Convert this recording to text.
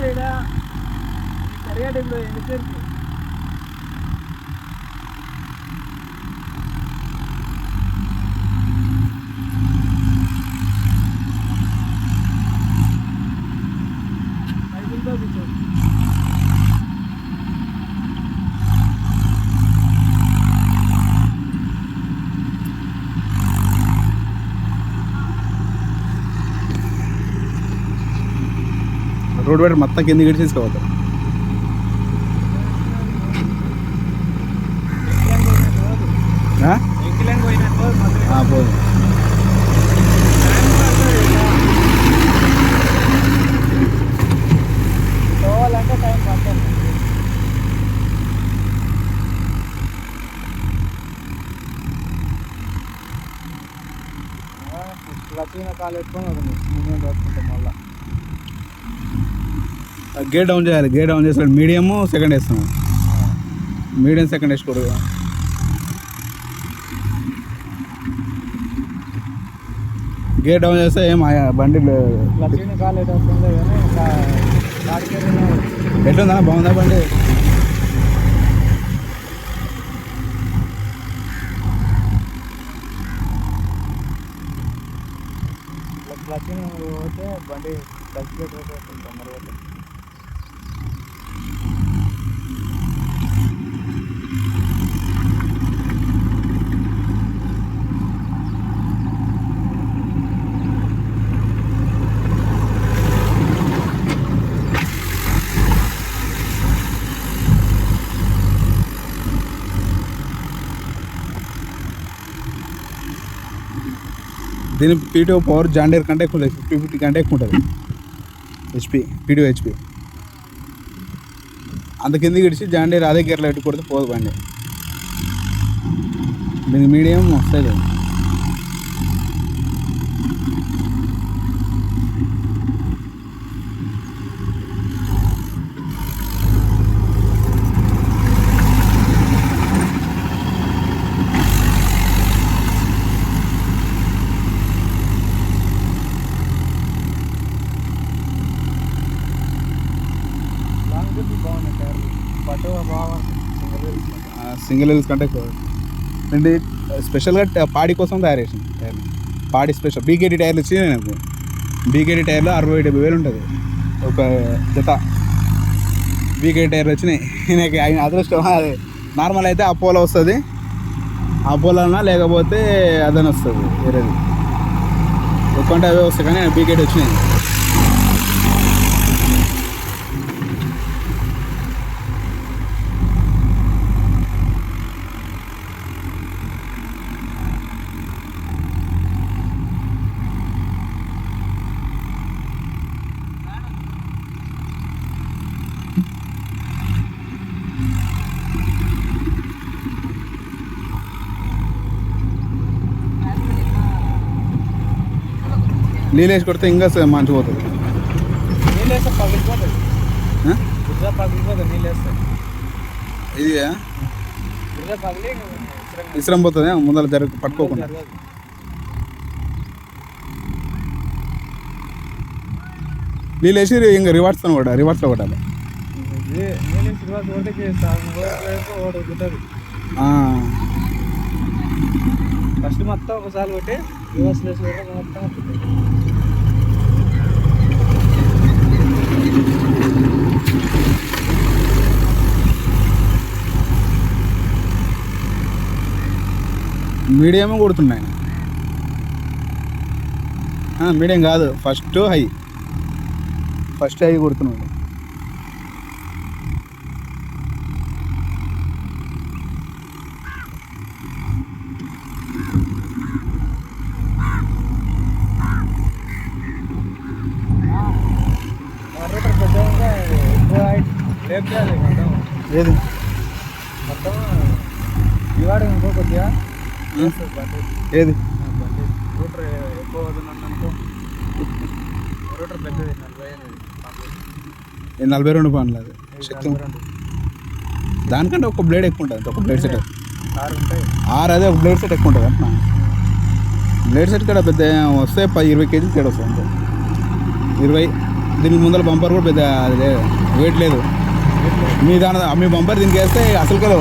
సరిగా టైంలో ఎందుకు రోడ్ వైడ్ మొత్తం కింద గిడి తీసుకోవద్దు. పోదు. పోవాలంటే టైం పడుతుంది. వచ్చిన కాలు పెట్టుకొని వస్తుంది. నేను రాసుకుంటాం మళ్ళీ గేర్ డౌన్ చేయాలి. గేర్ డౌన్ చేస్తాడు. మీడియము సెకండ్ వేస్తాం. మీడియం సెకండ్ వేసుకోడు. గేర్ డౌన్ చేస్తే ఏం బండి కాలు ఎటు వస్తుంది కానీ ఎట్లుందా? బాగుందా బండి? క్లచ్ పోతే బండి క్లచ్ ప్లేట్ వస్తుంది తొందరగా. దీని పీటీఓ పవర్ జాండీర్ కంటే ఎక్కువ ఉంటుంది. 50 కంటే ఎక్కువ ఉంటుంది హెచ్పి. పీటీఓ హెచ్పి అంత కిందకి ఇడిచి జాండీర్ అదే గేర్లో పెట్టి కొడితే పోదు బండి. దీనికి మీడియం వస్తుంది. బాగున్నాయి టైర్లు. పట్టు బాగుంది. సింగిల్ వీల్స్ కంటే ఎక్కువ. అండి స్పెషల్గా పాడి కోసం తయారు చేసింది టైర్లు. పాడి స్పెషల్ బీకేటీ టైర్లు వచ్చి నాకు బీకేటీ టైర్లు 60,000-70,000 ఉంటుంది ఒక జత. బీకేటీ టైర్లు వచ్చినాయి. నాకు ఆయన అదృష్టం. అది నార్మల్ అయితే అపోలో వస్తుంది. అపోలోనా లేకపోతే అదని వస్తుంది వేరేది. ఎక్కువ అంటే అవే వస్తాయి కానీ బీకేటీ వచ్చినాయి. నీళ్ళు వేసి కొడితే ఇంకా మంచిగా పోతుంది. నీళ్ళు వేస్తే పగిలిపోతుంది. బుర్ర పగిలిపోతుంది నీళ్ళు వేస్తే. ఇది బుర్ర పగిలి విశ్రం పోతుంది. ముందర పట్టుకోకుండా నీళ్ళు వేసి ఇంకా రివర్స్తో కూడా రివర్స్లో కొట్టాలి. నీళ్ళు రివర్స్ కొట్టి ఓడుతుంది. ఫస్ట్ మొత్తం ఒకసారి కొట్టి రివర్స్ వేసి మొత్తం మీడియమే కొడుతున్నాయి. మీడియం కాదు, ఫస్ట్ హై కొడుతున్నాడు. ఏది మొత్తం ఇవాడు ఇంకో కొద్దిగా ఏది బండి రూటర్ ఎక్కువ అవుతుంది అనుకో. రూటర్ పెద్దది 42 పనులు. అది శక్తి దానికంటే ఒక బ్లేడ్ ఎక్కువ ఉంటుంది. ఒక బ్లేడ్ సెట్ 6 ఉంటాయి. 6 అదే ఒక బ్లేడ్ సెట్ ఎక్కువ ఉంటుంది అట్లా. బ్లేడ్ సెట్ కూడా పెద్ద వస్తే 20 కేజీలు తేడా వస్తుంది అంతే. 20 దీనికి ముందర బంపర్ కూడా పెద్ద అది లేదు, వెయిట్ లేదు. మీ బంపర్ దీనికి వేస్తే అసలు కదా